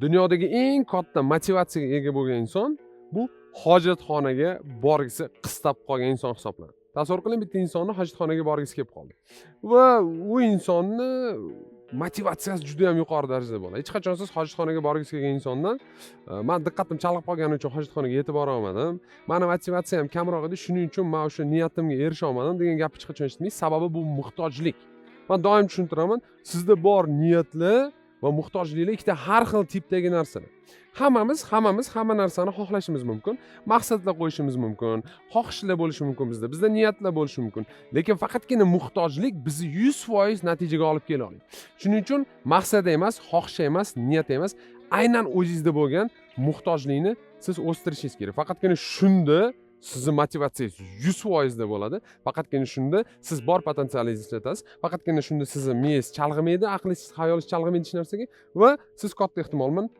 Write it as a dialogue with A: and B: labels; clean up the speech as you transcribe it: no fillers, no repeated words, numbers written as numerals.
A: Dunyodagi eng katta motivatsiyaga ega bo'lgan inson bu hojatxonaga borgisi qistab qolgan inson hisoblanadi. Tasavvur qiling, bitta insonni hojatxonaga borgisi kelib qoldi. Va u insonni motivatsiyasi juda ham yuqori darajada bo'ladi. Hech qachon siz hojatxonaga borgisi kelgan insondan "Men diqqatim chalg'ib qolgani uchun hojatxonaga yetib bora olmadim. Mani motivatsiyam kamroq edi, shuning uchun men o'sha niyatimga erisha olmadim" degan gapni hech qachon eshitmaysiz. Sababi bu muhtojlik. Men doim tushuntiraman, sizda bor niyatlar va muhtojliklar ikkita har xil tipdagi narsalar. Hammamiz hamma narsani xohlashimiz mumkin, maqsadlar qo'yishimiz mumkin, xohishlar bo'lishi mumkin bizda, bizda niyatlar bo'lishi mumkin. Lekin faqatgina muhtojlik bizni 100% natijaga olib kela oladi. Shuning uchun maqsad emas, xohish emas, niyat emas, aynan o'zingizda bo'lgan muhtojlikni siz o'stirishingiz kerak. Faqatgina shunda sizni motivatsiyangiz 100% da bo'ladi. Faqatgina shunda siz bor potensialingizni ishlatasiz. Faqatgina shunda sizni miyangiz chalg'imaydi, aqlingiz, xayolingiz chalg'imaydi hech narsaga va siz katta ehtimol bilan